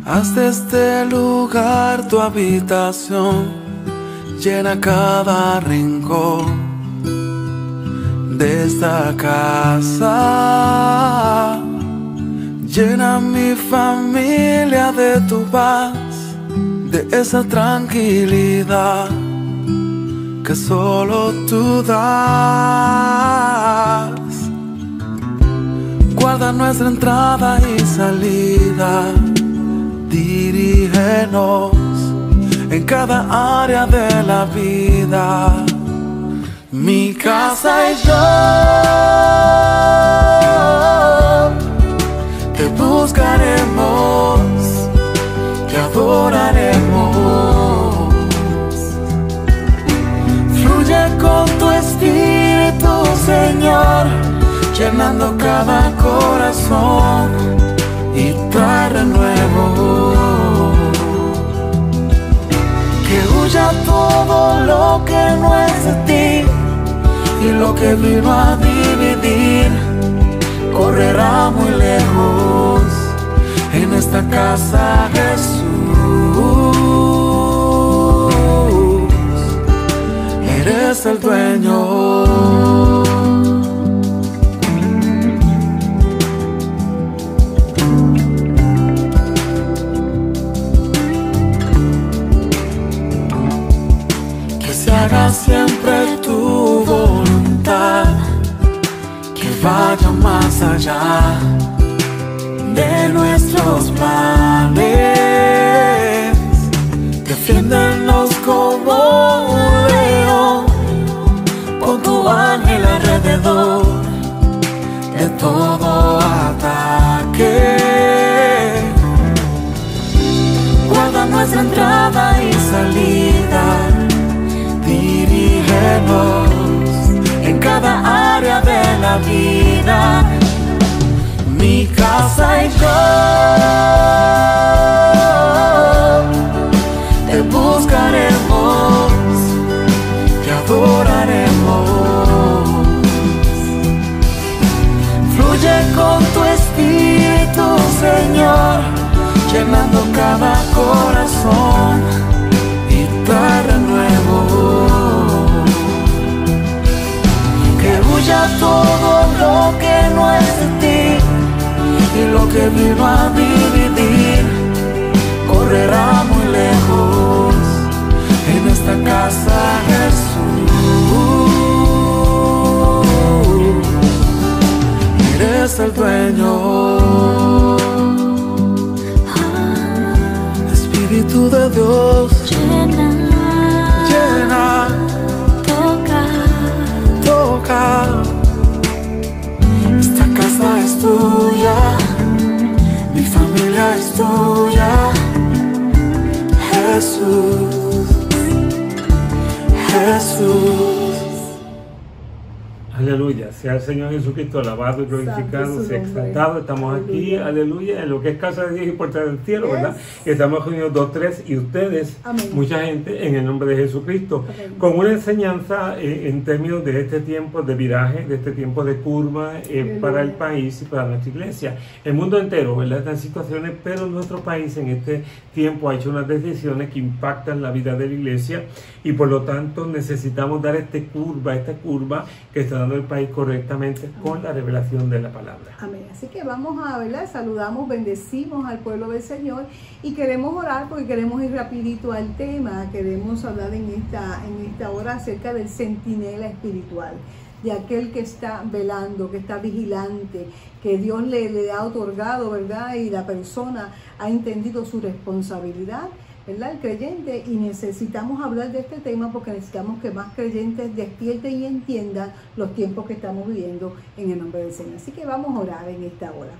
Haz de este lugar tu habitación, llena cada rincón de esta casa. Llena mi familia de tu paz, de esa tranquilidad que solo tú das. Guarda nuestra entrada y salida, dirígenos en cada área de la vida. Mi casa y yo te buscaremos, te adoraremos. Fluye con tu espíritu, Señor, llenando cada corazón y trae renuevo. Que huya todo lo que no es de ti, y lo que vino a dividir correrá muy lejos. En esta casa, Jesús, eres el dueño. Haga siempre tu voluntad, que vaya más allá de nuestros planes. Defiéndenos como un león, con tu ángel alrededor de todo ataque. Guarda nuestra entrada y salida, dirígenos en cada área de la vida. Mi casa y yo te buscaremos, te adoraremos. Fluye con tu espíritu, Señor, llenando cada corazón y trae renuevo. Que huya todo lo que no es de ti, y lo que vino a dividir correrá muy lejos. En esta casa, Jesús, eres el dueño. Espíritu de Dios, llena, toca. Esta casa es tuya, mi familia es tuya, Jesús, Jesús. Aleluya, sea el Señor Jesucristo alabado y glorificado, sea exaltado. Estamos aquí, aleluya, en lo que es casa de Dios y puerta del cielo, ¿verdad? Y estamos reunidos 2, 3 y ustedes, amén, mucha gente, en el nombre de Jesucristo, amén, con una enseñanza en términos de este tiempo de viraje, de este tiempo de curva para el país y para nuestra iglesia. El mundo entero, ¿verdad?, está en situaciones, pero nuestro país en este tiempo ha hecho unas decisiones que impactan la vida de la iglesia, y por lo tanto necesitamos dar esta curva que está dando el país correctamente con la revelación de la palabra. Amén. Así que vamos a, ¿verdad?, saludamos, bendecimos al pueblo del Señor y queremos orar porque queremos ir rapidito al tema. Queremos hablar en esta hora acerca del centinela espiritual, de aquel que está velando, que está vigilante, que Dios le ha otorgado, ¿verdad?, y la persona ha entendido su responsabilidad, ¿verdad?, el creyente, y necesitamos hablar de este tema porque necesitamos que más creyentes despierten y entiendan los tiempos que estamos viviendo en el nombre del Señor. Así que vamos a orar en esta hora.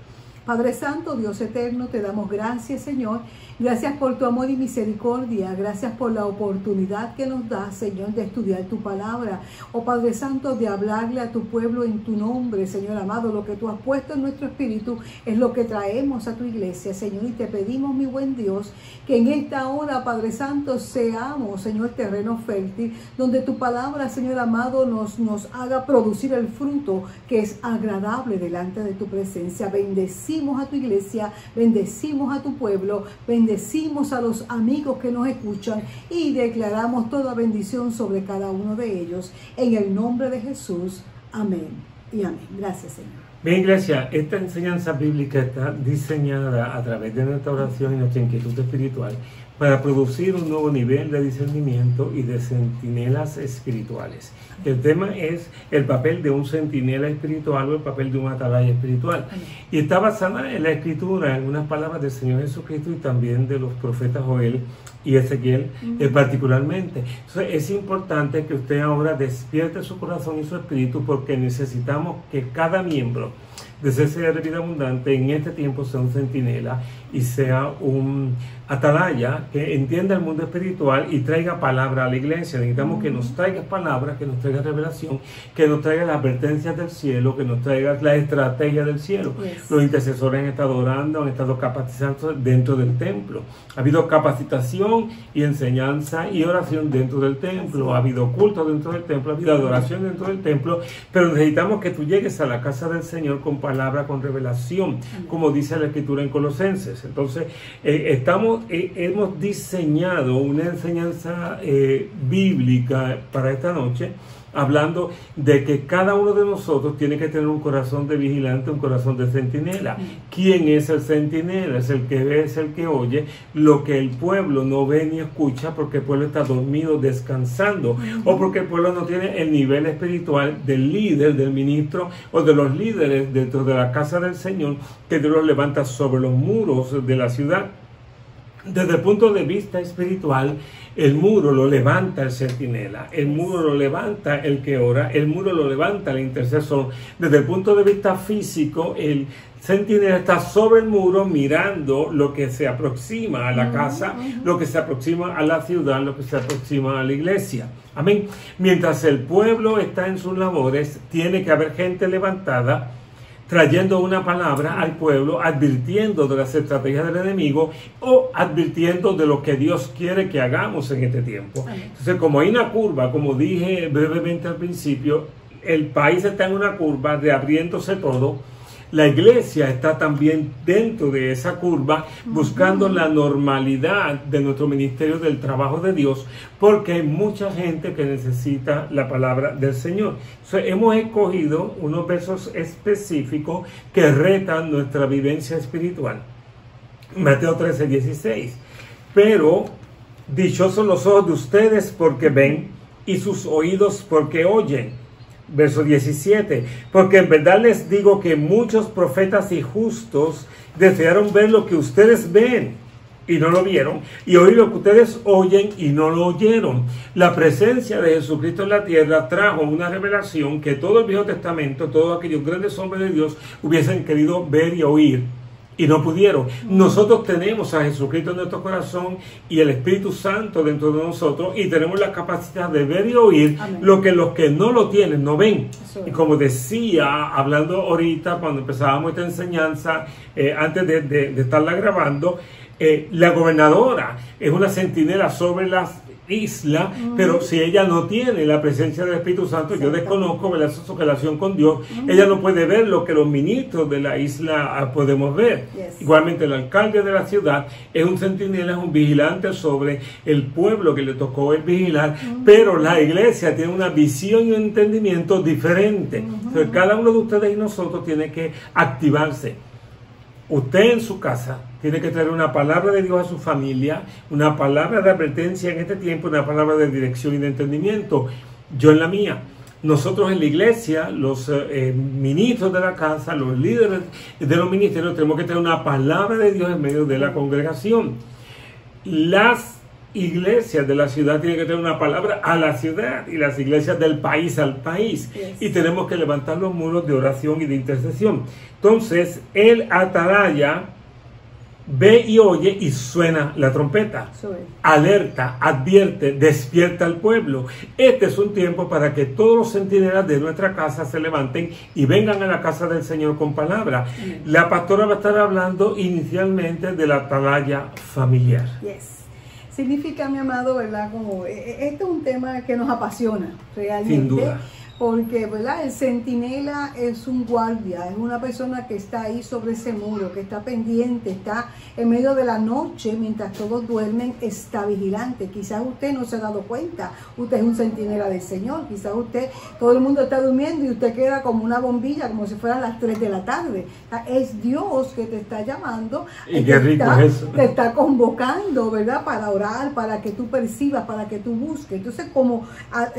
Padre Santo, Dios eterno, te damos gracias, Señor. Gracias por tu amor y misericordia. Gracias por la oportunidad que nos das, Señor, de estudiar tu palabra. Oh Padre Santo, de hablarle a tu pueblo en tu nombre, Señor amado. Lo que tú has puesto en nuestro espíritu es lo que traemos a tu iglesia, Señor. Y te pedimos, mi buen Dios, que en esta hora, Padre Santo, seamos, Señor, terreno fértil, donde tu palabra, Señor amado, nos haga producir el fruto que es agradable delante de tu presencia. Bendecimos bendecimos a tu iglesia, bendecimos a tu pueblo, bendecimos a los amigos que nos escuchan y declaramos toda bendición sobre cada uno de ellos. En el nombre de Jesús, amén y amén. Gracias, Señor. Bien, iglesia, esta enseñanza bíblica está diseñada a través de nuestra oración y nuestra inquietud espiritual para producir un nuevo nivel de discernimiento y de centinelas espirituales. El tema es el papel de un centinela espiritual o el papel de un atalaya espiritual. Y está basada en la escritura, en unas palabras del Señor Jesucristo y también de los profetas Joel y Ezequiel particularmente. Entonces es importante que usted ahora despierte su corazón y su espíritu, porque necesitamos que cada miembro de CCR de Vida Abundante en este tiempo sea un centinela y sea un atalaya que entienda el mundo espiritual y traiga palabra a la iglesia. Necesitamos que nos traiga palabra, que nos traiga revelación, que nos traiga las advertencias del cielo, que nos traiga la estrategia del cielo. Los intercesores han estado orando, han estado capacitando dentro del templo. Ha habido capacitación y enseñanza y oración dentro del templo. Ha habido culto dentro del templo, ha habido adoración dentro del templo, pero necesitamos que tú llegues a la casa del Señor con palabra, con revelación, como dice la Escritura en Colosenses. Entonces, hemos diseñado una enseñanza bíblica para esta noche, hablando de que cada uno de nosotros tiene que tener un corazón de vigilante, un corazón de centinela. ¿Quién es el centinela? Es el que ve, es el que oye lo que el pueblo no ve ni escucha, porque el pueblo está dormido, descansando, o porque el pueblo no tiene el nivel espiritual del líder, del ministro o de los líderes dentro de la casa del Señor, que Dios los levanta sobre los muros de la ciudad. Desde el punto de vista espiritual, el muro lo levanta el centinela, el muro lo levanta el que ora, el muro lo levanta el intercesor. Desde el punto de vista físico, el centinela está sobre el muro mirando lo que se aproxima a la casa, lo que se aproxima a la ciudad, lo que se aproxima a la iglesia. Amén. Mientras el pueblo está en sus labores, tiene que haber gente levantada trayendo una palabra al pueblo, advirtiendo de las estrategias del enemigo o advirtiendo de lo que Dios quiere que hagamos en este tiempo. Entonces, como hay una curva, como dije brevemente al principio, el país está en una curva reabriéndose todo. La iglesia está también dentro de esa curva, buscando la normalidad de nuestro ministerio, del trabajo de Dios, porque hay mucha gente que necesita la palabra del Señor. Entonces, hemos escogido unos versos específicos que retan nuestra vivencia espiritual. Mateo 13:16. Pero dichosos los ojos de ustedes porque ven y sus oídos porque oyen. Verso 17, porque en verdad les digo que muchos profetas y justos desearon ver lo que ustedes ven y no lo vieron, y oír lo que ustedes oyen y no lo oyeron. La presencia de Jesucristo en la tierra trajo una revelación que todo el Viejo Testamento, todos aquellos grandes hombres de Dios hubiesen querido ver y oír, y no pudieron. Nosotros tenemos a Jesucristo en nuestro corazón y el Espíritu Santo dentro de nosotros, y tenemos la capacidad de ver y oír lo que los que no lo tienen no ven. Y como decía, hablando ahorita cuando empezábamos esta enseñanza, antes de estarla grabando, la gobernadora es una centinela sobre las isla, pero si ella no tiene la presencia del Espíritu Santo, yo desconozco su relación con Dios, ella no puede ver lo que los ministros de la isla podemos ver. Igualmente el alcalde de la ciudad es un centinela, es un vigilante sobre el pueblo que le tocó el vigilar, pero la iglesia tiene una visión y un entendimiento diferente. Entonces, cada uno de ustedes y nosotros tiene que activarse. Usted en su casa tiene que traer una palabra de Dios a su familia, una palabra de advertencia en este tiempo, una palabra de dirección y de entendimiento. Yo en la mía. Nosotros en la iglesia, los ministros de la casa, los líderes de los ministerios, tenemos que traer una palabra de Dios en medio de la congregación. Las iglesias de la ciudad tienen que tener una palabra a la ciudad, y las iglesias del país al país. Y tenemos que levantar los muros de oración y de intercesión. Entonces, el atalaya ve y oye y suena la trompeta. Alerta, advierte, despierta al pueblo. Este es un tiempo para que todos los centinelas de nuestra casa se levanten y vengan a la casa del Señor con palabra. La pastora va a estar hablando inicialmente de la atalaya familiar. Significa, mi amado, ¿verdad? Como este es un tema que nos apasiona realmente. Sin duda. porque, ¿verdad? El centinela es un guardia, es una persona que está ahí sobre ese muro, que está pendiente, está en medio de la noche, mientras todos duermen, está vigilante. Quizás usted no se ha dado cuenta, usted es un centinela del Señor, quizás usted, todo el mundo está durmiendo y usted queda como una bombilla, como si fueran las 3 de la tarde. Es Dios que te está llamando, y qué rico es eso. Te está convocando, ¿verdad? Para orar, para que tú percibas, para que tú busques. Entonces, como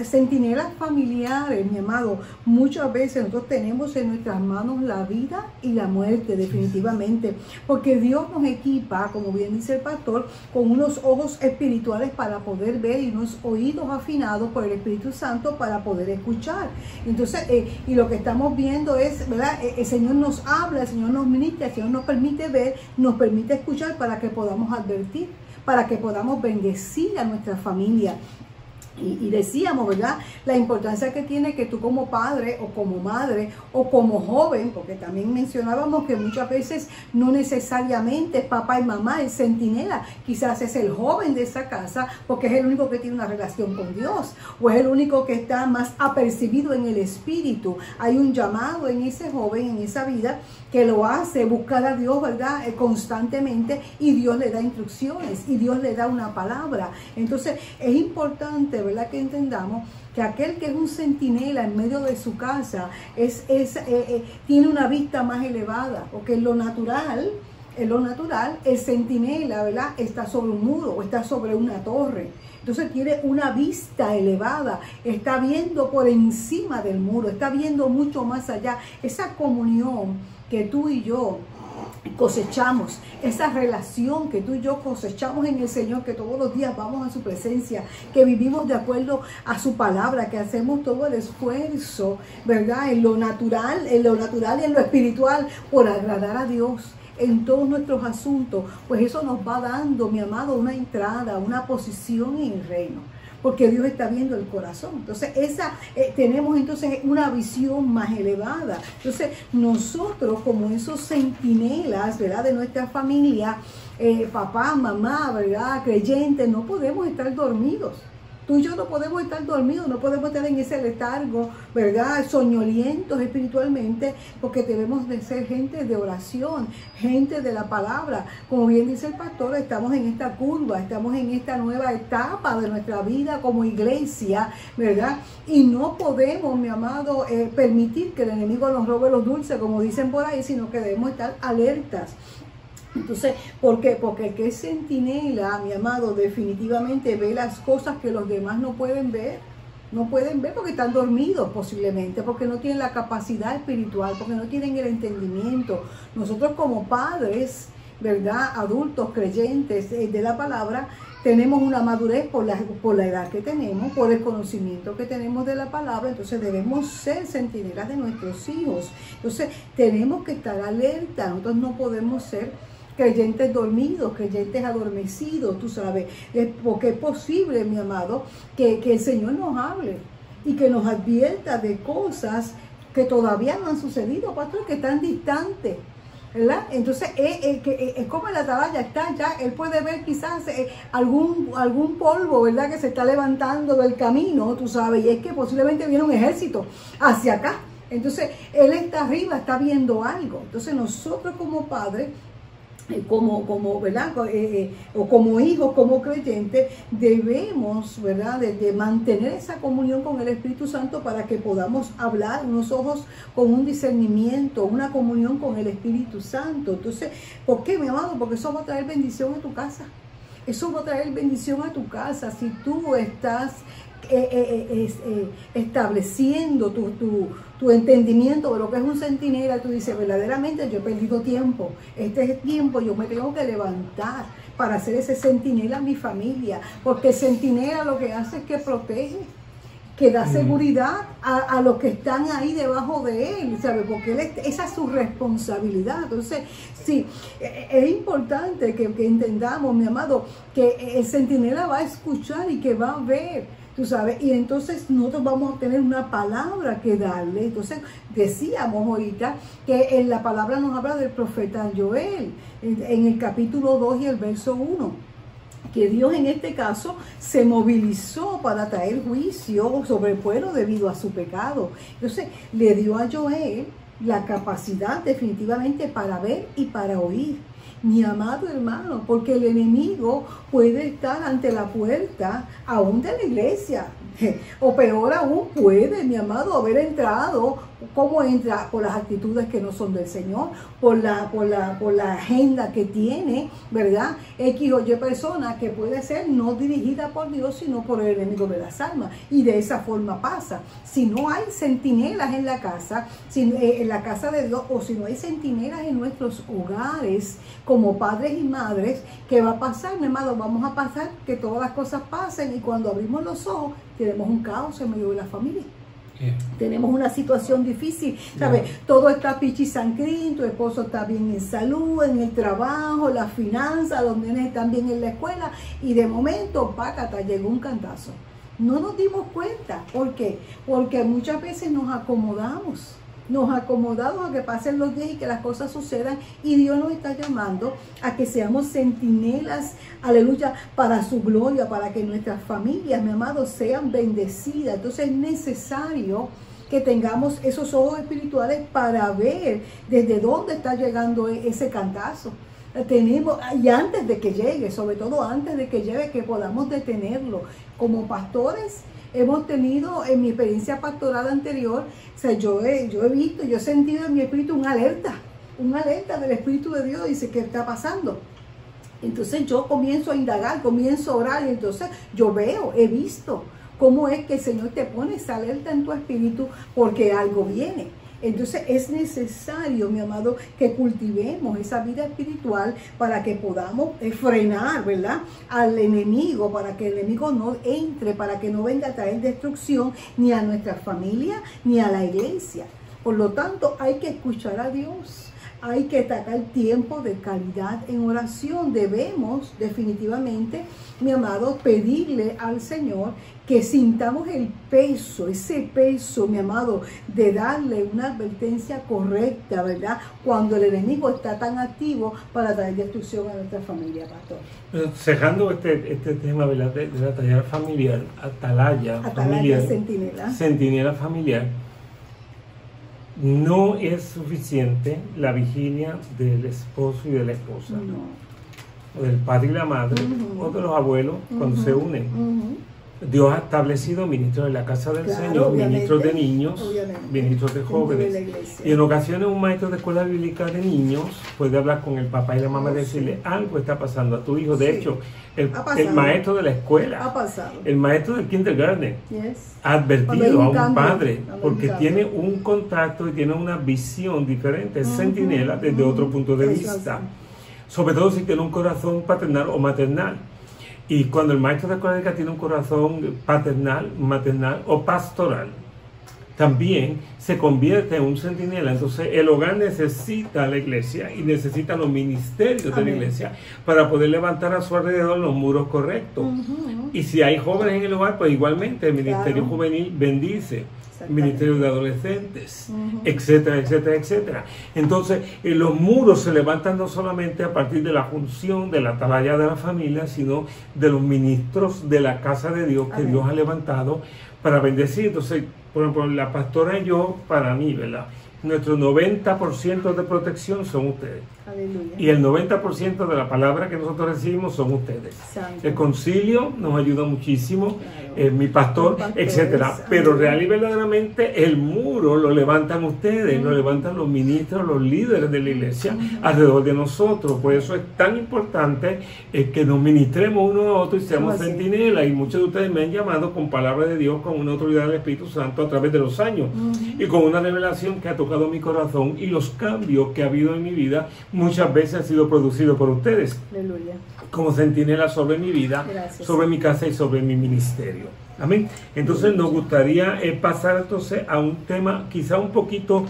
centinelas familiares, mi amado, muchas veces nosotros tenemos en nuestras manos la vida y la muerte, definitivamente, porque Dios nos equipa, como bien dice el pastor, con unos ojos espirituales para poder ver y unos oídos afinados por el Espíritu Santo para poder escuchar. Entonces, y lo que estamos viendo es, ¿verdad? El Señor nos habla, el Señor nos ministra, el Señor nos permite ver, nos permite escuchar para que podamos advertir, para que podamos bendecir a nuestra familia. Y decíamos, ¿verdad? La importancia que tiene que tú como padre o como madre o como joven, porque también mencionábamos que muchas veces no necesariamente es papá y mamá el centinela, quizás es el joven de esa casa porque es el único que tiene una relación con Dios o es el único que está más apercibido en el espíritu. Hay un llamado en ese joven, en esa vida, que lo hace buscar a Dios, ¿verdad? Constantemente, y Dios le da instrucciones y Dios le da una palabra. Entonces es importante, ¿verdad?, que entendamos que aquel que es un centinela en medio de su casa tiene una vista más elevada, porque en lo natural, el centinela, ¿verdad?, está sobre un muro o está sobre una torre. Entonces tiene una vista elevada, está viendo por encima del muro, está viendo mucho más allá. Esa comunión que tú y yo cosechamos, esa relación que tú y yo cosechamos en el Señor, que todos los días vamos a su presencia, que vivimos de acuerdo a su palabra, que hacemos todo el esfuerzo, ¿verdad?, en lo natural y en lo espiritual, por agradar a Dios en todos nuestros asuntos, pues eso nos va dando, mi amado, una entrada, una posición en el reino, porque Dios está viendo el corazón. Entonces tenemos entonces una visión más elevada. Entonces nosotros, como esos centinelas, ¿verdad?, de nuestra familia, papá, mamá, ¿verdad?, creyentes, no podemos estar dormidos. Tú y yo no podemos estar dormidos, no podemos estar en ese letargo, ¿verdad?, soñolientos espiritualmente, porque debemos de ser gente de oración, gente de la palabra. Como bien dice el pastor, estamos en esta curva, estamos en esta nueva etapa de nuestra vida como iglesia, ¿verdad? Y no podemos, mi amado, permitir que el enemigo nos robe los dulces, como dicen por ahí, sino que debemos estar alertas. Entonces, ¿por qué? Porque el que es centinela, mi amado, definitivamente ve las cosas que los demás no pueden ver. No pueden ver porque están dormidos posiblemente, porque no tienen la capacidad espiritual, porque no tienen el entendimiento. Nosotros como padres, ¿verdad?, adultos, creyentes de la palabra, tenemos una madurez por la edad que tenemos, por el conocimiento que tenemos de la palabra. Entonces debemos ser centinelas de nuestros hijos. Entonces tenemos que estar alerta. Nosotros no podemos ser creyentes dormidos, creyentes adormecidos, tú sabes, porque es posible, mi amado, que el Señor nos hable y que nos advierta de cosas que todavía no han sucedido, pastor, que están distantes, ¿verdad? Entonces es como la atalaya está ya, él puede ver quizás algún polvo, ¿verdad?, que se está levantando del camino, tú sabes, y es que posiblemente viene un ejército hacia acá. Entonces él está arriba, está viendo algo. Entonces nosotros como padres, ¿verdad?, o como hijos, como creyentes, debemos, ¿verdad?, de mantener esa comunión con el Espíritu Santo para que podamos hablar, unos ojos con un discernimiento, una comunión con el Espíritu Santo. Entonces, ¿por qué, mi amado? Porque eso va a traer bendición a tu casa. Eso va a traer bendición a tu casa si tú estás estableciendo tu entendimiento de lo que es un centinela. Tú dices, verdaderamente yo he perdido tiempo, este es el tiempo, yo me tengo que levantar para hacer ese centinela a mi familia, porque el centinela lo que hace es que protege, que da seguridad a los que están ahí debajo de él, ¿sabe? Porque esa es su responsabilidad. Entonces, sí, es importante que entendamos, mi amado, que el centinela va a escuchar y que va a ver, tú sabes, y entonces nosotros vamos a tener una palabra que darle. Entonces decíamos ahorita que en la palabra nos habla del profeta Joel, en el capítulo 2 y el verso 1. que Dios en este caso se movilizó para traer juicio sobre el pueblo debido a su pecado. Entonces le dio a Joel la capacidad definitivamente para ver y para oír. Mi amado hermano, porque el enemigo puede estar ante la puerta aún de la iglesia, o peor aún, puede, mi amado, haber entrado. ¿Cómo entra? Por las actitudes que no son del Señor, por la agenda que tiene, ¿verdad? X o Y persona que puede ser no dirigida por Dios, sino por el enemigo de las almas. Y de esa forma pasa. Si no hay centinelas en la casa, en la casa de Dios, o si no hay centinelas en nuestros hogares, como padres y madres, ¿qué va a pasar, mi amado? Vamos a pasar que todas las cosas pasen, y cuando abrimos los ojos, tenemos un caos en medio de la familia. Tenemos una situación difícil, ¿sabes? Todo está pichisancrín, tu esposo está bien en salud, en el trabajo, las finanzas, los nenes están bien en la escuela, y de momento, pácata, llegó un cantazo. No nos dimos cuenta. ¿Por qué? Porque muchas veces nos acomodamos a que pasen los días y que las cosas sucedan, y Dios nos está llamando a que seamos centinelas, aleluya, para su gloria, para que nuestras familias, mi amado, sean bendecidas. Entonces es necesario que tengamos esos ojos espirituales para ver desde dónde está llegando ese cantazo. Y antes de que llegue, sobre todo antes de que llegue, que podamos detenerlo. Como pastores, hemos tenido en mi experiencia pastoral anterior, o sea, yo he visto, yo he sentido en mi espíritu una alerta del Espíritu de Dios. Dice, ¿qué está pasando? Entonces yo comienzo a indagar, comienzo a orar, y entonces yo he visto cómo es que el Señor te pone esa alerta en tu espíritu, porque algo viene. Entonces es necesario, mi amado, que cultivemos esa vida espiritual para que podamos frenar, ¿verdad?, al enemigo, para que el enemigo no entre, para que no venga a traer destrucción ni a nuestra familia ni a la iglesia. Por lo tanto, hay que escuchar a Dios. Hay que sacar tiempo de calidad en oración. Debemos definitivamente, mi amado, pedirle al Señor que sintamos el peso, ese peso, mi amado, de darle una advertencia correcta, ¿verdad?, cuando el enemigo está tan activo para traer destrucción a nuestra familia, pastor. Cerrando este tema, ¿verdad?, de la atalaya familiar, atalaya familiar, centinela familiar. No es suficiente la vigilia del esposo y de la esposa, o del padre y la madre, o de los abuelos cuando se unen. Dios ha establecido ministros de la casa del Señor, ministros de niños, ministros de jóvenes. Y en ocasiones un maestro de escuela bíblica de niños puede hablar con el papá y la mamá y decirle, algo está pasando a tu hijo. De hecho, el maestro de la escuela, el maestro del kindergarten, ha advertido a un padre, porque tiene un contacto y tiene una visión diferente, es centinela desde otro punto de vista. Sobre todo si tiene un corazón paternal o maternal. Y cuando el maestro de escuela tiene un corazón paternal, maternal o pastoral, también se convierte en un centinela. Entonces el hogar necesita a la iglesia y necesita los ministerios de la iglesia para poder levantar a su alrededor los muros correctos. Y si hay jóvenes en el hogar, pues igualmente el ministerio juvenil bendice. Ministerio de adolescentes, etcétera, etcétera, etcétera. Entonces, los muros se levantan no solamente a partir de la función de la atalaya de la familia, sino de los ministros de la casa de Dios que Dios ha levantado para bendecir. Entonces, por ejemplo, la pastora y yo, para mí, ¿verdad?, nuestro 90% de protección son ustedes. Aleluya. Y el 90% de la palabra que nosotros recibimos son ustedes. Santo. El concilio nos ayuda muchísimo, mi pastor, etcétera. Pero real y verdaderamente el muro lo levantan ustedes, lo levantan los ministros, los líderes de la iglesia alrededor de nosotros. Por eso es tan importante que nos ministremos uno a otro y seamos centinelas. Y muchos de ustedes me han llamado con palabra de Dios, con una autoridad del Espíritu Santo a través de los años y con una revelación que ha tocado mi corazón, y los cambios que ha habido en mi vida muchas veces han sido producidos por ustedes. Aleluya. Como centinela sobre mi vida, sobre mi casa y sobre mi ministerio. Amén. Entonces nos gustaría pasar entonces a un tema quizá un poquito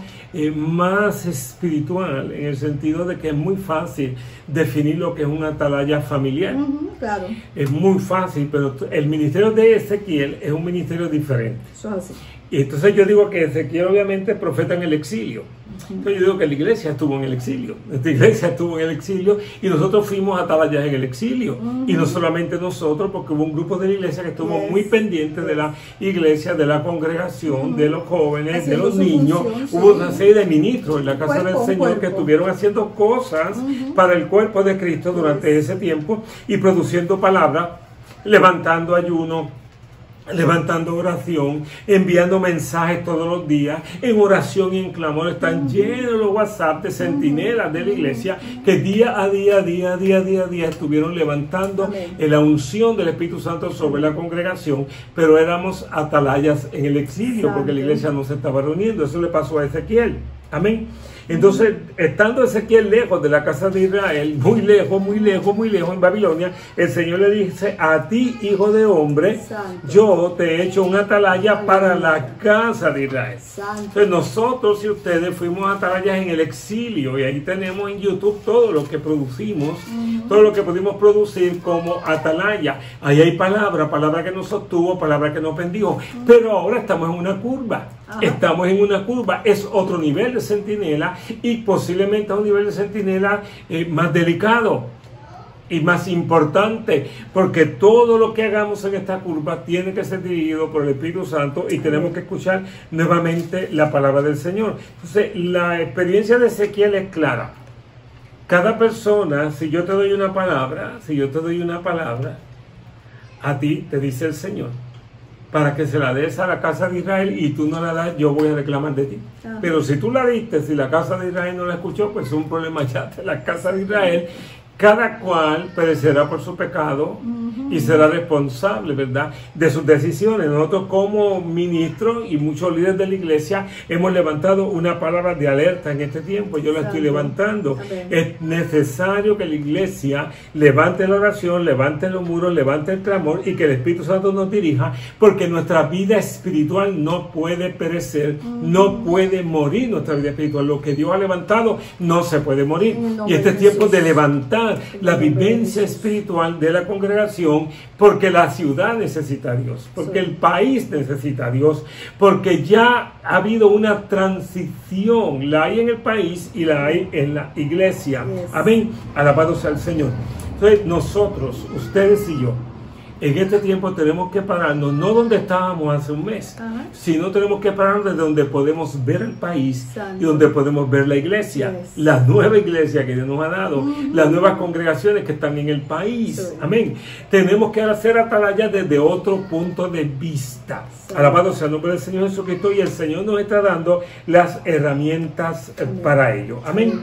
más espiritual, en el sentido de que es muy fácil definir lo que es una atalaya familiar. Claro. Es muy fácil, pero el ministerio de Ezequiel es un ministerio diferente. Eso es así. Y entonces yo digo que Ezequiel obviamente es profeta en el exilio. Entonces yo digo que la iglesia estuvo en el exilio. Esta iglesia estuvo en el exilio y nosotros fuimos atalayas en el exilio. Y no solamente nosotros, porque hubo un grupo de la iglesia que estuvo muy pendiente de la iglesia, de la congregación, de los jóvenes, de los niños. Hubo una serie de ministros en la casa del Señor que estuvieron haciendo cosas para el cuerpo de Cristo durante ese tiempo y produciendo palabras, levantando ayuno, levantando oración, enviando mensajes todos los días, en oración y en clamor. Están llenos los WhatsApp de centinelas de la iglesia que día a día estuvieron levantando la unción del Espíritu Santo sobre la congregación, pero éramos atalayas en el exilio porque la iglesia no se estaba reuniendo. Eso le pasó a Ezequiel. Amén. Entonces, estando Ezequiel lejos de la casa de Israel, muy lejos en Babilonia, el Señor le dice: a ti, hijo de hombre, yo te he hecho un atalaya para la casa de Israel. Entonces, nosotros y ustedes fuimos atalayas en el exilio, y ahí tenemos en YouTube todo lo que producimos, todo lo que pudimos producir como atalaya. Ahí hay palabra que nos sostuvo, palabra que nos bendijo, pero ahora estamos en una curva. Estamos en una curva, es otro nivel de centinela y posiblemente un nivel de centinela más delicado y más importante, porque todo lo que hagamos en esta curva tiene que ser dirigido por el Espíritu Santo y tenemos que escuchar nuevamente la palabra del Señor. Entonces, la experiencia de Ezequiel es clara. Cada persona, si yo te doy una palabra, a ti te dice el Señor, para que se la des a la casa de Israel y tú no la das, yo voy a reclamar de ti. Pero si tú la diste, si la casa de Israel no la escuchó, pues es un problema ya de la casa de Israel. Cada cual perecerá por su pecado y será responsable, ¿verdad?, de sus decisiones. Nosotros como ministros y muchos líderes de la iglesia hemos levantado una palabra de alerta en este tiempo. Yo la estoy levantando. Es necesario que la iglesia levante la oración, levante los muros, levante el clamor y que el Espíritu Santo nos dirija, porque nuestra vida espiritual no puede perecer, no puede morir nuestra vida espiritual. Lo que Dios ha levantado no se puede morir. Y este es tiempo de levantar la vivencia espiritual de la congregación, porque la ciudad necesita a Dios, porque el país necesita a Dios, porque ya ha habido una transición, la hay en el país y la hay en la iglesia. Amén, alabado sea el Señor. Entonces nosotros, ustedes y yo, en este tiempo tenemos que pararnos, no donde estábamos hace un mes, sino tenemos que pararnos desde donde podemos ver el país y donde podemos ver la iglesia, la nueva iglesia que Dios nos ha dado, las nuevas congregaciones que están en el país. Amén. Tenemos que hacer atalaya desde otro punto de vista. Alabado sea el nombre del Señor Jesucristo, y el Señor nos está dando las herramientas para ello. Amén.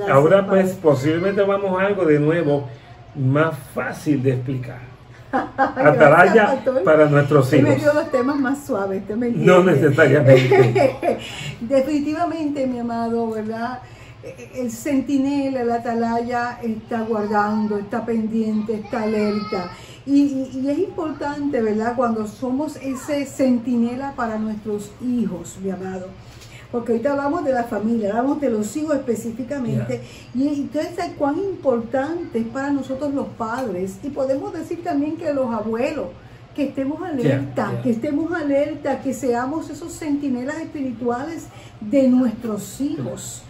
Ahora pues posiblemente vamos a algo de nuevo más fácil de explicar. Atalaya para nuestros hijos. Me dio los temas más suaves, no necesariamente. Definitivamente, mi amado, ¿verdad? El centinela, el atalaya está guardando, está pendiente, está alerta. Y es importante, ¿verdad?, cuando somos ese centinela para nuestros hijos, mi amado. Porque ahorita hablamos de la familia, hablamos de los hijos específicamente, y entonces cuán importante es para nosotros los padres, y podemos decir también que los abuelos, que estemos alerta, que estemos alerta, que seamos esos centinelas espirituales de nuestros hijos.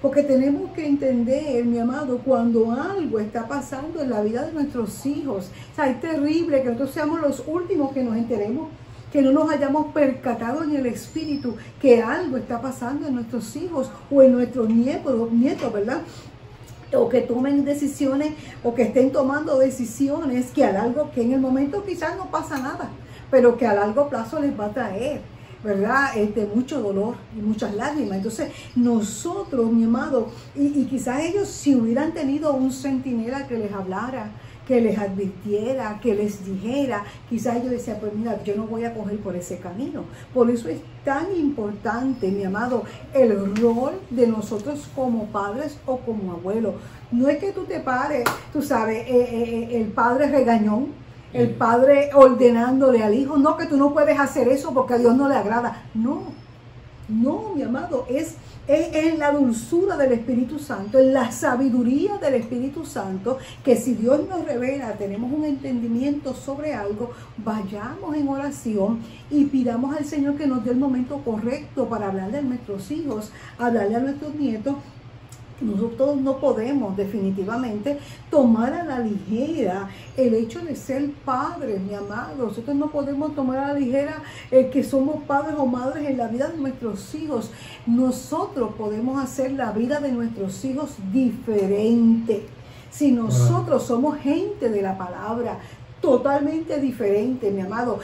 Porque tenemos que entender, mi amado, cuando algo está pasando en la vida de nuestros hijos, o sea, es terrible que nosotros seamos los últimos que nos enteremos, que no nos hayamos percatado en el espíritu que algo está pasando en nuestros hijos o en nuestros nietos, ¿verdad? O que tomen decisiones o que estén tomando decisiones que en el momento quizás no pasa nada, pero que a largo plazo les va a traer, ¿verdad?, mucho dolor y muchas lágrimas. Entonces nosotros, mi amado, y quizás ellos, si hubieran tenido un centinela que les hablara, que les advirtiera, que les dijera, quizás ellos decían: pues mira, yo no voy a coger por ese camino. Por eso es tan importante, mi amado, el rol de nosotros como padres o como abuelos. No es que tú te pares, tú sabes, el padre regañón, el padre ordenándole al hijo: no, que tú no puedes hacer eso porque a Dios no le agrada. No, mi amado, es es en la dulzura del Espíritu Santo, en la sabiduría del Espíritu Santo, que si Dios nos revela, tenemos un entendimiento sobre algo, vayamos en oración y pidamos al Señor que nos dé el momento correcto para hablarle a nuestros hijos, hablarle a nuestros nietos. Nosotros no podemos definitivamente tomar a la ligera el hecho de ser padres, mi amado. Nosotros no podemos tomar a la ligera que somos padres o madres en la vida de nuestros hijos. Nosotros podemos hacer la vida de nuestros hijos diferente. Si nosotros somos gente de la palabra, totalmente diferente, mi amado.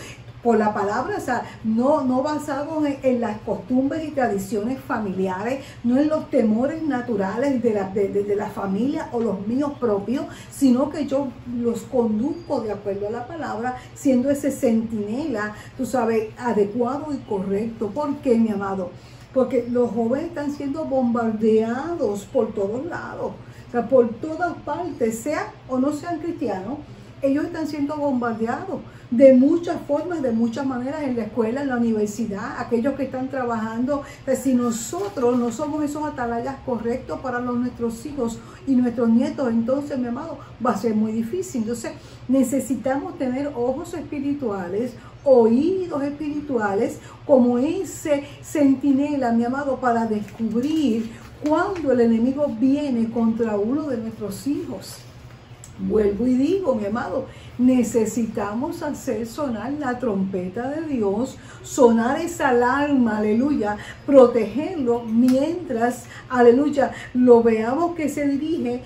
Por la palabra, o sea, no basados en las costumbres y tradiciones familiares, no en los temores naturales de la familia o los míos propios, sino que yo los conduzco de acuerdo a la palabra, siendo ese centinela, tú sabes, adecuado y correcto. ¿Por qué, mi amado? Porque los jóvenes están siendo bombardeados por todos lados, o sea, por todas partes, sean o no sean cristianos. Ellos están siendo bombardeados de muchas formas, de muchas maneras, en la escuela, en la universidad, aquellos que están trabajando. Si nosotros no somos esos atalayas correctos para nuestros hijos y nuestros nietos, entonces, mi amado, va a ser muy difícil. Entonces, necesitamos tener ojos espirituales, oídos espirituales, como ese centinela, mi amado, para descubrir cuando el enemigo viene contra uno de nuestros hijos. Vuelvo y digo, mi amado, necesitamos hacer sonar la trompeta de Dios, sonar esa alarma, aleluya, protegerlo mientras, aleluya, lo veamos que se dirige,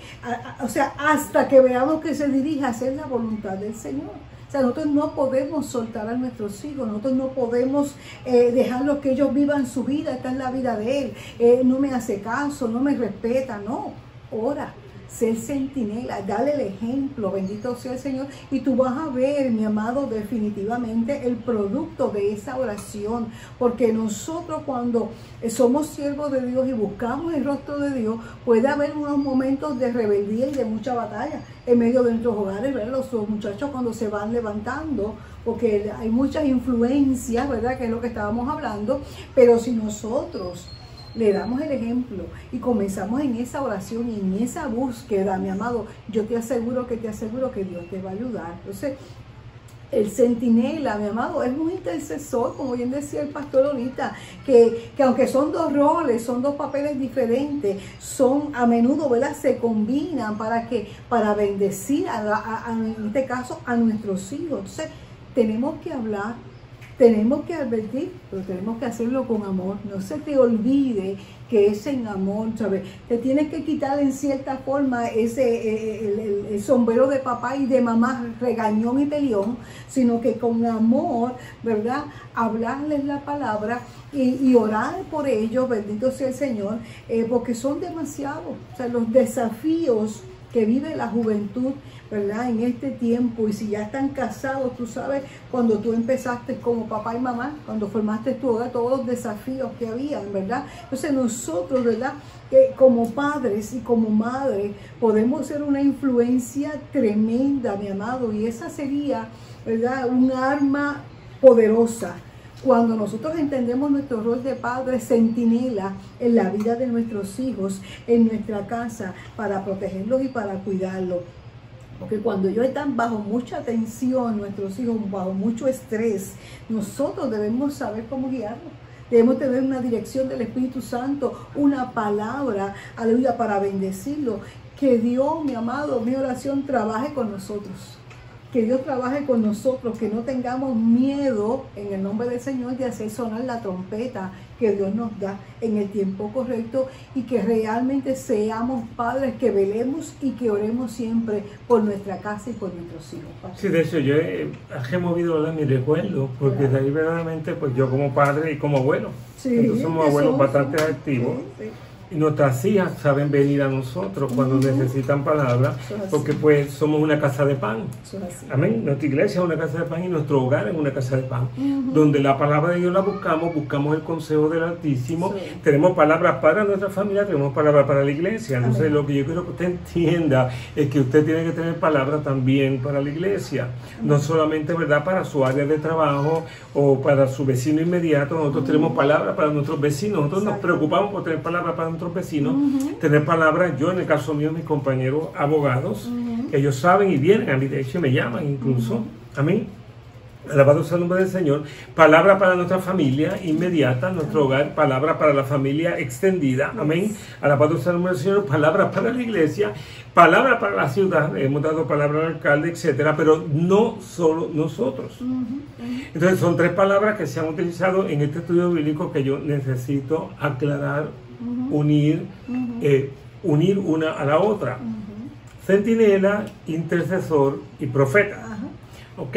o sea, hasta que veamos que se dirige a hacer la voluntad del Señor. O sea, nosotros no podemos soltar a nuestros hijos, nosotros no podemos dejarlos que ellos vivan su vida, esta es la vida de él, no me hace caso, no me respeta, no, ora. Ser centinela, dale el ejemplo, bendito sea el Señor, y tú vas a ver, mi amado, definitivamente el producto de esa oración, porque nosotros cuando somos siervos de Dios y buscamos el rostro de Dios, puede haber unos momentos de rebeldía y de mucha batalla en medio de nuestros hogares, ¿verdad? Los muchachos cuando se van levantando, porque hay muchas influencias, ¿verdad? Que es lo que estábamos hablando, pero si nosotros le damos el ejemplo y comenzamos en esa oración y en esa búsqueda, mi amado, yo te aseguro que Dios te va a ayudar. Entonces, el centinela, mi amado, es un intercesor, como bien decía el pastor ahorita, que aunque son dos roles, son dos papeles diferentes, son a menudo, ¿verdad? Se combinan para bendecir, en este caso, a nuestros hijos. Entonces, tenemos que hablar, tenemos que advertir, pero tenemos que hacerlo con amor. No se te olvide que es en amor, ¿sabes? Te tienes que quitar en cierta forma el sombrero de papá y de mamá regañón y peleón, sino que con amor, ¿verdad? Hablarles la palabra y orar por ellos, bendito sea el Señor, porque son demasiados. O sea, los desafíos que vive la juventud, ¿verdad? En este tiempo, y si ya están casados, tú sabes, cuando tú empezaste como papá y mamá, cuando formaste tu hogar, todos los desafíos que habían, ¿verdad? Entonces nosotros, ¿verdad? Como padres y como madres, podemos ser una influencia tremenda, mi amado, y esa sería, ¿verdad? Un arma poderosa. Cuando nosotros entendemos nuestro rol de padre centinela en la vida de nuestros hijos, en nuestra casa, para protegerlos y para cuidarlos. Porque cuando ellos están bajo mucha tensión, nuestros hijos bajo mucho estrés, nosotros debemos saber cómo guiarlos. Debemos tener una dirección del Espíritu Santo, una palabra, aleluya, para bendecirlos. Que Dios, mi amado, mi oración, trabaje con nosotros. Que Dios trabaje con nosotros, que no tengamos miedo en el nombre del Señor de hacer sonar la trompeta que Dios nos da en el tiempo correcto, y que realmente seamos padres que velemos y que oremos siempre por nuestra casa y por nuestros hijos. Sí, de hecho yo he removido mi recuerdo, porque claro, de ahí verdaderamente pues yo como padre y como abuelo, sí, entonces somos abuelos bastante activos. Sí, sí. y nuestras hijas saben venir a nosotros cuando necesitan palabras, porque pues somos una casa de pan. Amén. Nuestra iglesia es una casa de pan y nuestro hogar es una casa de pan. Donde la palabra de Dios la buscamos el consejo del Altísimo. Tenemos palabras para nuestra familia, tenemos palabras para la iglesia. Entonces lo que yo quiero que usted entienda es que usted tiene que tener palabras también para la iglesia. No solamente, ¿verdad?, para su área de trabajo o para su vecino inmediato. Nosotros tenemos palabras para nuestros vecinos. Nosotros nos preocupamos por tener palabras para nuestros vecinos, tener palabras. Yo, en el caso mío, mis compañeros abogados, ellos saben y vienen a mí, de hecho me llaman incluso, amén. Alabado sea el nombre del Señor. Palabra para nuestra familia inmediata, nuestro hogar. Palabra para la familia extendida. Amén. Alabado sea el nombre del Señor. Palabra para la iglesia. Palabra para la ciudad. Hemos dado palabra al alcalde, etcétera. Pero no solo nosotros. Entonces son 3 palabras que se han utilizado en este estudio bíblico que yo necesito aclarar, unir una a la otra. Centinela, intercesor y profeta. Ok.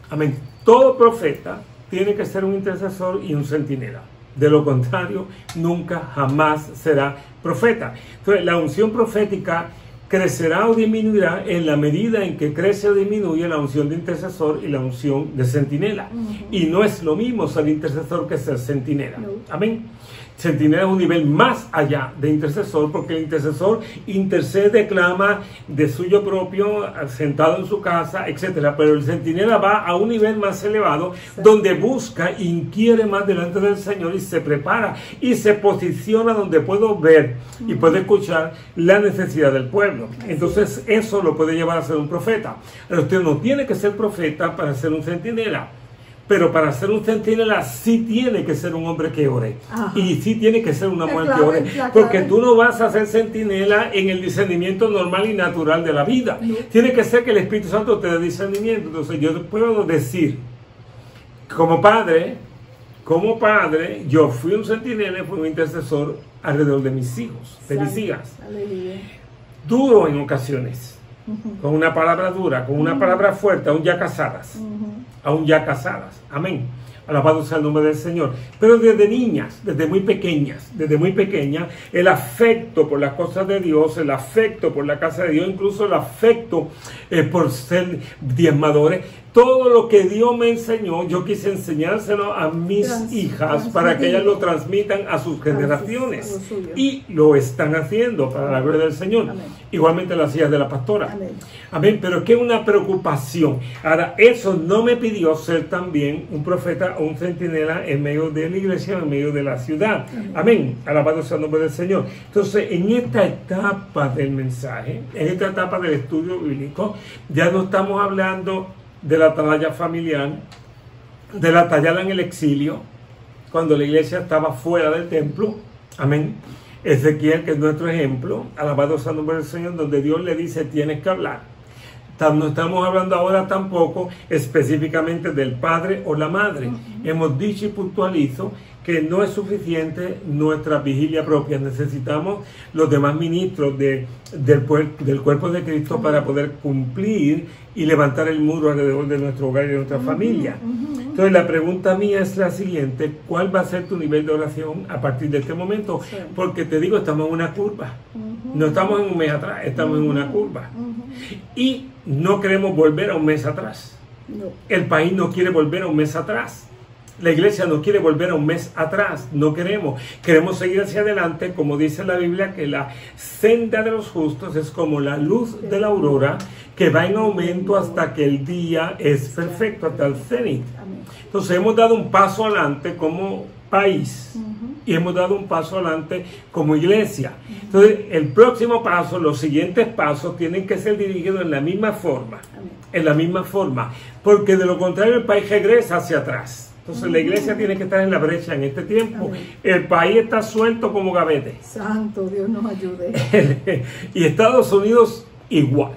Amén. Todo profeta tiene que ser un intercesor y un centinela. De lo contrario, nunca, jamás será profeta. Entonces, la unción profética crecerá o disminuirá en la medida en que crece o disminuye la unción de intercesor y la unción de centinela. Y no es lo mismo ser intercesor que ser centinela. Amén. Centinela es un nivel más allá de intercesor, porque el intercesor intercede, clama de suyo propio, sentado en su casa, etcétera. Pero el centinela va a un nivel más elevado, donde busca, inquiere más delante del Señor y se prepara y se posiciona donde puedo ver y puedo escuchar la necesidad del pueblo. Entonces eso lo puede llevar a ser un profeta. Pero usted no tiene que ser profeta para ser un centinela. Pero para ser un centinela sí tiene que ser un hombre que ore. Y sí tiene que ser una mujer que ore. Porque tú no vas a ser centinela en el discernimiento normal y natural de la vida. Tiene que ser que el Espíritu Santo te dé discernimiento. Entonces yo puedo decir, como padre, yo fui un centinela y fui un intercesor alrededor de mis hijos, de mis hijas. Duro en ocasiones. Con una palabra dura, con una palabra fuerte, aún ya casadas. Aún ya casadas. Amén. Alabado sea el nombre del Señor. Pero desde niñas, desde muy pequeñas, el afecto por las cosas de Dios, el afecto por la casa de Dios, incluso el afecto por ser diezmadores, todo lo que Dios me enseñó, yo quise enseñárselo a mis hijas para que ellas lo transmitan a sus generaciones. Y lo están haciendo para la gloria del Señor. Amén. Igualmente las hijas de la pastora. Amén. Amén. Pero es que es una preocupación. Ahora, eso no me pidió ser también un profeta o un centinela en medio de la iglesia, en medio de la ciudad. Amén. Amén. Alabado sea el nombre del Señor. Entonces, en esta etapa del mensaje, en esta etapa del estudio bíblico, ya no estamos hablando de la atalaya familiar, de la atalaya en el exilio, cuando la iglesia estaba fuera del templo. Amén. Ezequiel, que es nuestro ejemplo, alabado sea el nombre del Señor, donde Dios le dice, tienes que hablar. No estamos hablando ahora tampoco específicamente del padre o la madre. Hemos dicho y puntualizo que no es suficiente nuestra vigilia propia. Necesitamos los demás ministros del cuerpo de Cristo para poder cumplir y levantar el muro alrededor de nuestro hogar y de nuestra familia. Entonces la pregunta mía es la siguiente: ¿cuál va a ser tu nivel de oración a partir de este momento? Porque te digo, estamos en una curva. No estamos en un mes atrás, estamos en una curva. Y no queremos volver a un mes atrás. El país no quiere volver a un mes atrás. La iglesia no quiere volver a un mes atrás, no queremos. Queremos seguir hacia adelante, como dice la Biblia, que la senda de los justos es como la luz de la aurora, que va en aumento hasta que el día es perfecto, hasta el cenit. Entonces hemos dado un paso adelante como país y hemos dado un paso adelante como iglesia. Entonces el próximo paso, los siguientes pasos tienen que ser dirigidos en la misma forma, porque de lo contrario el país regresa hacia atrás. Entonces la iglesia tiene que estar en la brecha en este tiempo. El país está suelto como gavete. Santo Dios nos ayude. Y Estados Unidos igual.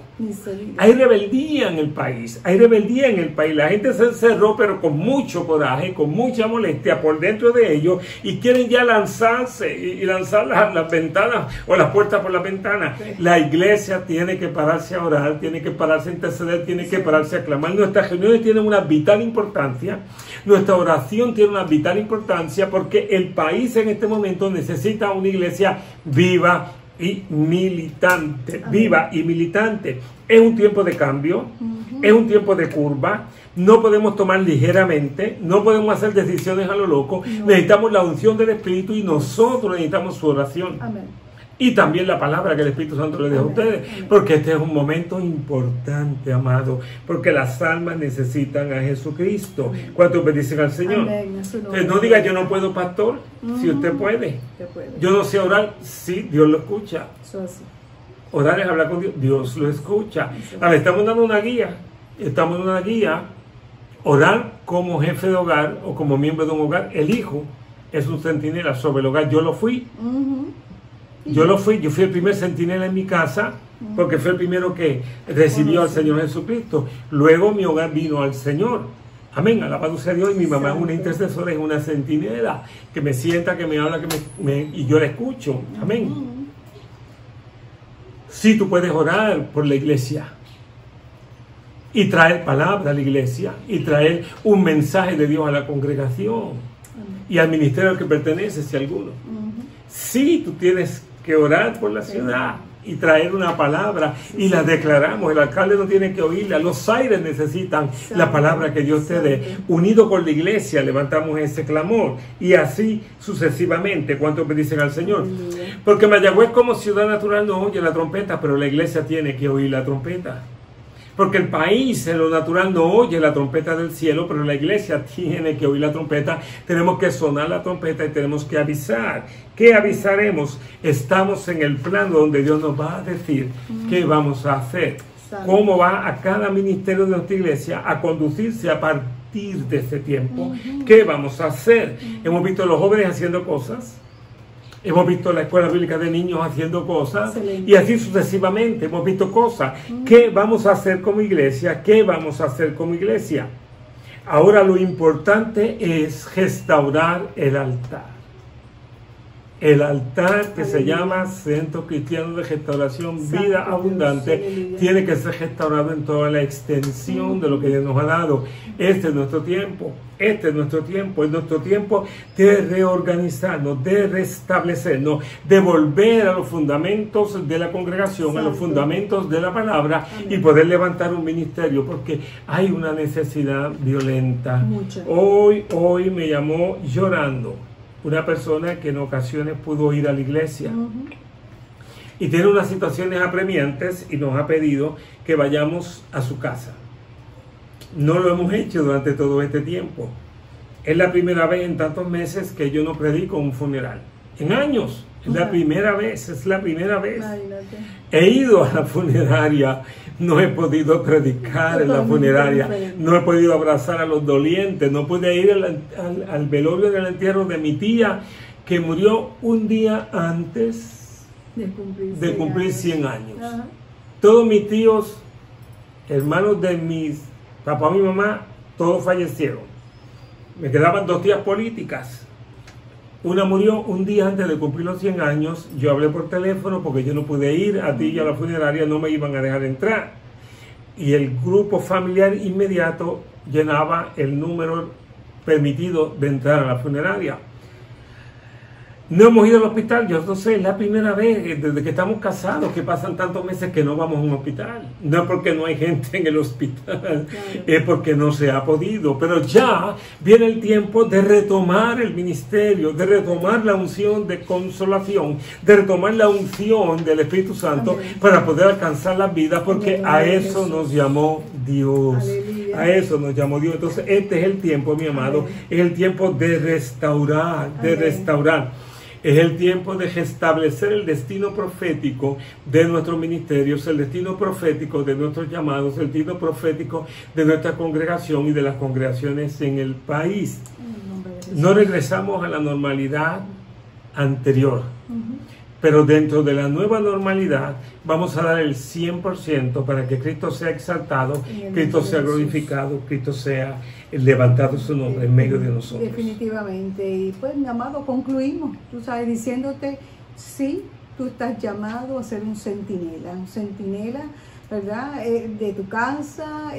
Hay rebeldía en el país, hay rebeldía en el país. La gente se encerró, pero con mucho coraje, con mucha molestia por dentro de ellos, y quieren ya lanzarse y lanzar las ventanas o las puertas por las ventanas. La iglesia tiene que pararse a orar, tiene que pararse a interceder, tiene que pararse a clamar. Nuestras reuniones tienen una vital importancia, nuestra oración tiene una vital importancia, porque el país en este momento necesita una iglesia viva y militante, viva y militante. Es un tiempo de cambio, es un tiempo de curva, no podemos tomar ligeramente, no podemos hacer decisiones a lo loco, necesitamos la unción del Espíritu y nosotros necesitamos su oración. Amén. Y también la palabra que el Espíritu Santo le deja a ustedes, porque este es un momento importante, amado, porque las almas necesitan a Jesucristo. ¿Cuántos bendicen al Señor? No diga yo no puedo, pastor, si usted puede. Yo no sé orar, sí, Dios lo escucha. Orar es hablar con Dios, Dios lo escucha. Ahora, estamos dando una guía, Orar como jefe de hogar o como miembro de un hogar, el hijo es un centinela sobre el hogar. Yo lo fui. Yo fui el primer centinela en mi casa, porque fue el primero que recibió al Señor Jesucristo. Luego mi hogar vino al Señor. Amén, alabado sea Dios. Y mi mamá es una intercesora, es una centinela, que me sienta, que me habla, y yo la escucho. Amén. Sí, tú puedes orar por la iglesia y traer palabra a la iglesia y traer un mensaje de Dios a la congregación y al ministerio al que pertenece, si alguno. Sí, tú tienes que orar por la ciudad y traer una palabra y la declaramos. El alcalde no tiene que oírla, los aires necesitan la palabra que Dios te dé. Unido con la iglesia levantamos ese clamor y así sucesivamente. ¿Cuántos bendicen al Señor? Porque Mayagüez como ciudad natural no oye la trompeta, pero la iglesia tiene que oír la trompeta. Porque el país en lo natural no oye la trompeta del cielo, pero la iglesia tiene que oír la trompeta. Tenemos que sonar la trompeta y tenemos que avisar. ¿Qué avisaremos? Estamos en el plano donde Dios nos va a decir qué vamos a hacer. Cómo va a cada ministerio de nuestra iglesia a conducirse a partir de este tiempo. ¿Qué vamos a hacer? Hemos visto a los jóvenes haciendo cosas. Hemos visto la escuela bíblica de niños haciendo cosas. Excelente. Y así sucesivamente hemos visto cosas. ¿Qué vamos a hacer como iglesia? ¿Qué vamos a hacer como iglesia? Ahora lo importante es restaurar el altar. El altar que se llama Centro Cristiano de Restauración Vida Abundante tiene que ser restaurado en toda la extensión de lo que Dios nos ha dado. Este es nuestro tiempo. Este es nuestro tiempo. Es nuestro tiempo de reorganizarnos, de restablecernos, de volver a los fundamentos de la congregación, a los fundamentos de la palabra y poder levantar un ministerio, porque hay una necesidad violenta. Hoy me llamó llorando una persona que en ocasiones pudo ir a la iglesia y tiene unas situaciones apremiantes y nos ha pedido que vayamos a su casa. No lo hemos hecho durante todo este tiempo. Es la primera vez en tantos meses que yo no predico un funeral. En años. Es la primera vez, es la primera vez. He ido a la funeraria, no he podido predicar en la funeraria, no he podido abrazar a los dolientes, no pude ir al velorio del entierro de mi tía, que murió un día antes de cumplir 100 años. Todos mis tíos, hermanos de mis papá y mi mamá, todos fallecieron. Me quedaban 2 tías políticas. Una murió un día antes de cumplir los 100 años. Yo hablé por teléfono porque yo no pude ir a ti y a la funeraria, no me iban a dejar entrar. Y el grupo familiar inmediato llenaba el número permitido de entrar a la funeraria. No hemos ido al hospital, yo no sé, es la primera vez desde que estamos casados que pasan tantos meses que no vamos a un hospital. No es porque no hay gente en el hospital, es porque no se ha podido. Pero ya viene el tiempo de retomar el ministerio, de retomar la unción de consolación, de retomar la unción del Espíritu Santo para poder alcanzar las vidas, porque a eso nos llamó Dios. A eso nos llamó Dios. Entonces este es el tiempo, mi amado, es el tiempo de restaurar, de restaurar. Es el tiempo de restablecer el destino profético de nuestros ministerios, el destino profético de nuestros llamados, el destino profético de nuestra congregación y de las congregaciones en el país. No regresamos a la normalidad anterior. Pero dentro de la nueva normalidad vamos a dar el 100% para que Cristo sea exaltado, Cristo sea glorificado, Cristo sea levantado su nombre en medio de nosotros. Definitivamente. Y pues, mi amado, concluimos, tú sabes, diciéndote, sí, tú estás llamado a ser un centinela, ¿verdad? De tu casa,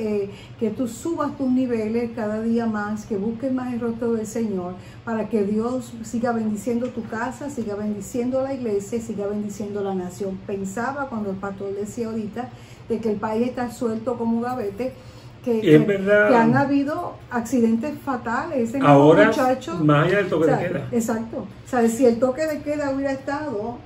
que tú subas tus niveles cada día más, que busques más el rostro del Señor, para que Dios siga bendiciendo tu casa, siga bendiciendo la iglesia, siga bendiciendo la nación. Pensaba cuando el pastor decía ahorita de que el país está suelto como gavete, que han habido accidentes fatales. Ahora, muchachos, más allá del toque de queda. Exacto. ¿Sabes? Si el toque de queda hubiera estado,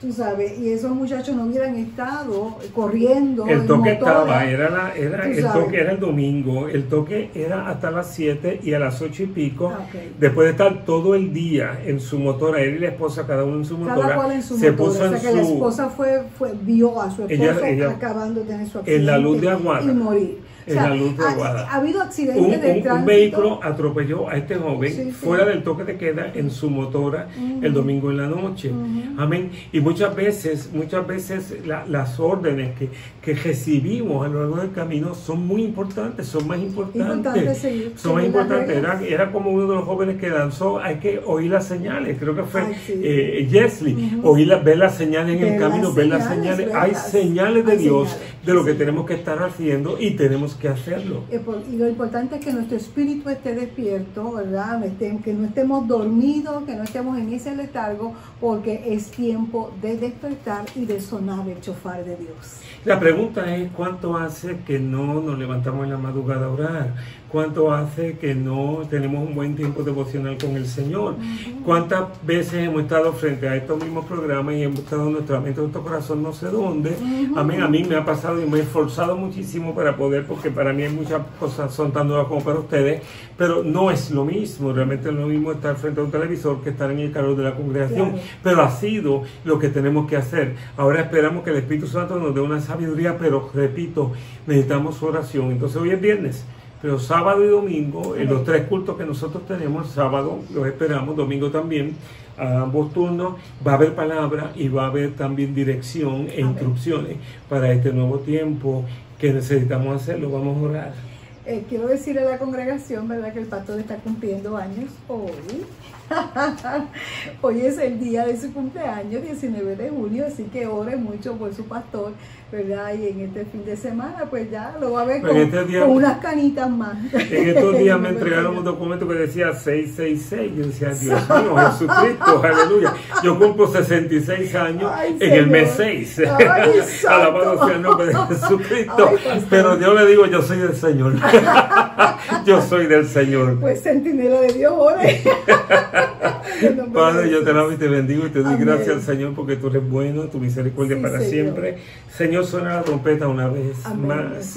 tú sabes, y esos muchachos no hubieran estado corriendo. El toque estaba, el toque era el domingo, el toque era hasta las 7 y a las 8 y pico, después de estar todo el día en su motora, él y la esposa, cada uno en su motora, cada cual en su motora, puso en que la esposa vio a su esposo acabando de tener su accidente en la luz de Aguada y morir. En la luz de Aguada. Ha habido accidentes de tránsito. Un vehículo atropelló a este joven fuera del toque de queda en su motora el domingo en la noche. Amén. Y muchas veces las órdenes que recibimos a lo largo del camino son muy importantes, son más importantes. Son más importantes. Era como uno de los jóvenes que lanzó, hay que oír las señales, creo que fue Jesly, ver las señales en el camino, ver las señales. Hay señales de Dios de lo que tenemos que estar haciendo y tenemos que hacerlo. Y lo importante es que nuestro espíritu esté despierto, ¿verdad? Que no estemos dormidos, que no estemos en ese letargo, porque es tiempo de despertar y de sonar el shofar de Dios. La pregunta es, ¿cuánto hace que no nos levantamos en la madrugada a orar? ¿Cuánto hace que no tenemos un buen tiempo devocional con el Señor? ¿Cuántas veces hemos estado frente a estos mismos programas y hemos estado en nuestra mente, en nuestro corazón, no sé dónde? Amén. A mí me ha pasado y me he esforzado muchísimo para poder, porque para mí hay muchas cosas son tan nuevas como para ustedes, pero no es lo mismo, realmente no es lo mismo estar frente a un televisor que estar en el calor de la congregación. Claro. Pero ha sido lo que tenemos que hacer. Ahora esperamos que el Espíritu Santo nos dé una sabiduría, pero repito, necesitamos oración. Entonces hoy es viernes, pero sábado y domingo, en los 3 cultos que nosotros tenemos, sábado los esperamos, domingo también, a ambos turnos, va a haber palabra y va a haber también dirección e instrucciones para este nuevo tiempo que necesitamos hacerlo. Vamos a orar. Quiero decirle a la congregación, ¿verdad?, que el pastor está cumpliendo años hoy. Hoy es el día de su cumpleaños, 19 de junio, así que ore mucho por su pastor, ¿verdad? Y en este fin de semana, pues ya lo va a ver con unas canitas más. En estos días me entregaron un documento que decía 666. Yo decía, Dios mío, Jesucristo, aleluya. Yo cumplo 66 años en el mes 6. Alabado sea el nombre de Jesucristo. Pero Dios le digo, yo soy del Señor. Yo soy del Señor. Pues centinela de Dios, ore. Padre, yo te alabo y te bendigo y te doy gracias al Señor porque tú eres bueno, tu misericordia para siempre. Señor, suena la trompeta una vez más.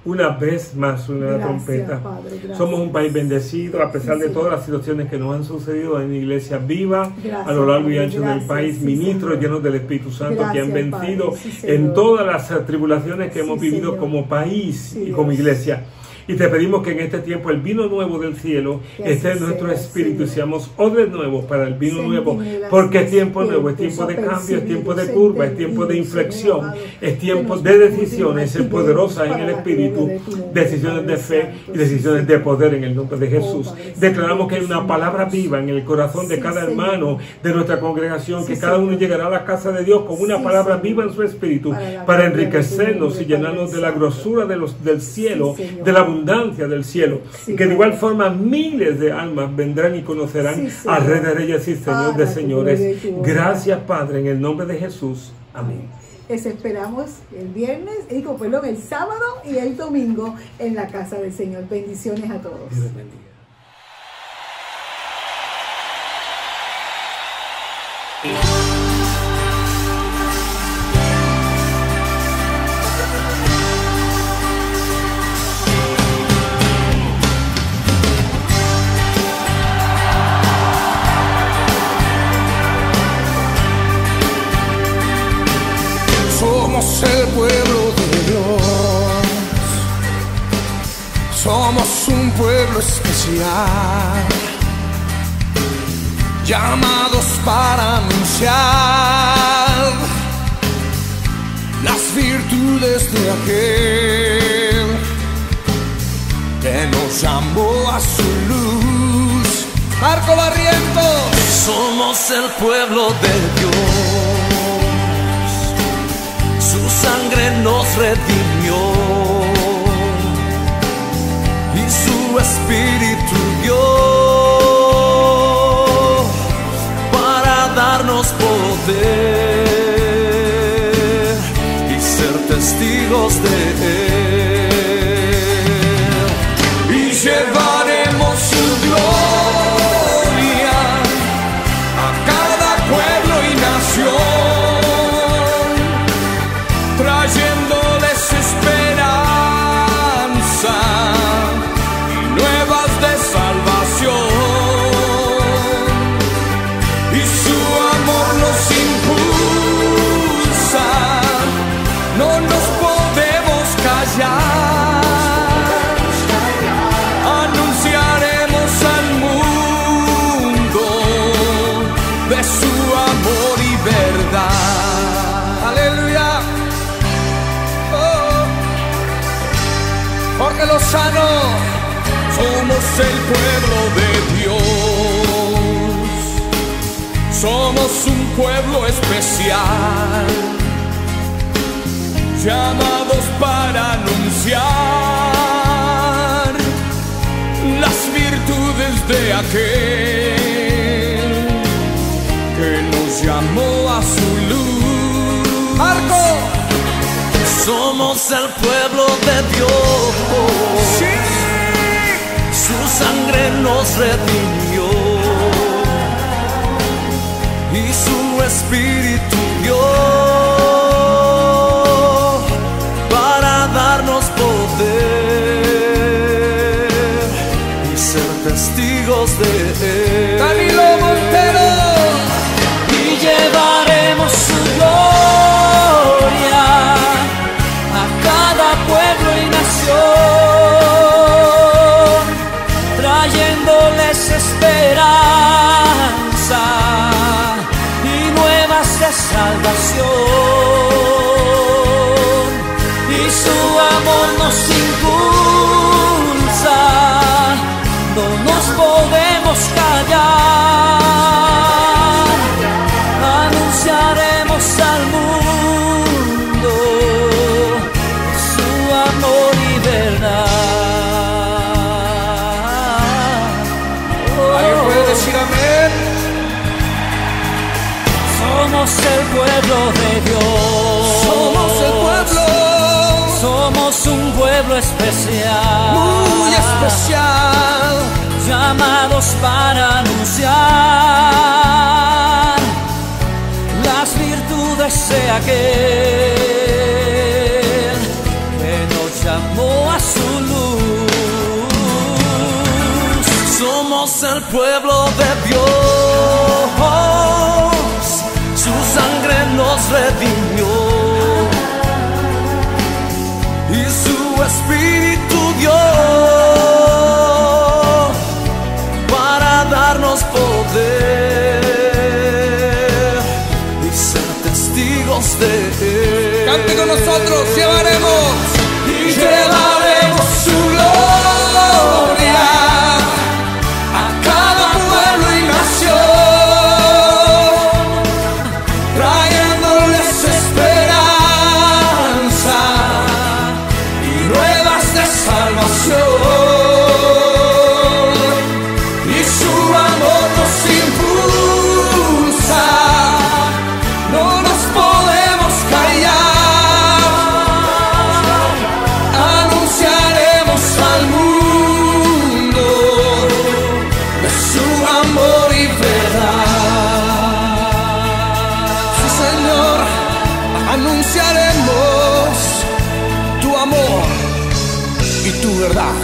Una vez más suena la trompeta. Padre, somos un país bendecido a pesar de todas las situaciones que nos han sucedido en la iglesia viva a lo largo y ancho del país. Ministros llenos del Espíritu Santo que han vencido en todas las tribulaciones que hemos vivido como país y como iglesia. Y te pedimos que en este tiempo el vino nuevo del cielo esté en nuestro espíritu y seamos odres nuevos para el vino nuevo, porque es tiempo nuevo, es tiempo de cambio, es tiempo de curva, es tiempo de inflexión, es tiempo de decisiones poderosas en el espíritu, decisiones de fe y decisiones de poder en el nombre de Jesús. Declaramos que hay una palabra viva en el corazón de cada hermano de nuestra congregación, que cada uno llegará a la casa de Dios con una palabra viva en su espíritu para enriquecernos y llenarnos de la grosura del cielo, de la abundancia del cielo, y que de igual forma miles de almas vendrán y conocerán al Rey de Reyes y Señor de Señores. Gracias, Padre, en el nombre de Jesús. Amén. Les esperamos el viernes, el sábado y el domingo en la casa del Señor. Bendiciones a todos. Dios bendiga. Somos el pueblo de Dios, somos un pueblo especial, llamados para anunciar las virtudes de aquel que nos llamó a su luz. Marco Barrientos. Somos el pueblo de Dios, su sangre nos redimió y su espíritu dio para darnos poder y ser testigos de él, y llevaremos su gloria a cada pueblo y nación, trayéndoles esperanza y nuevas de salvación, y su amor nos impulsa, no nos podemos callar, anunciaremos al mundo de su amor y verdad. Aleluya. Oh. Porque los sanos somos el pueblo de Dios, somos un pueblo especial, llamados para anunciar las virtudes de aquel que nos llamó a su luz. Marco. Somos el pueblo de Dios, sí. Su sangre nos redimió y su espíritu dio para darnos poder y ser testigos de él. Danilo Montero. Y llevaremos su gloria a cada pueblo y nación, trayéndoles esperanza y nuevas de salvación, y su amor nos impulsa, no nos podemos callar, anunciaremos al mundo su amor y verdad. ¿Alguien puede decir amén? Somos el pueblo de Dios, somos el pueblo, somos un pueblo especial, muy especial, llamados para anunciar las virtudes de aquel que nos llamó a su luz. Somos el pueblo de Dios, su sangre nos redimió y su espíritu dio para darnos poder y ser testigos de él. Cante con nosotros, llevaremos y llevaremos su gloria a cada pueblo y nación, trayéndoles esperanza y nuevas de salvación, y su amor nos impulsa, no nos podemos callar, anunciaremos al mundo de su amor y verdad. Sí, Señor, anunciaremos tu amor y tu verdad.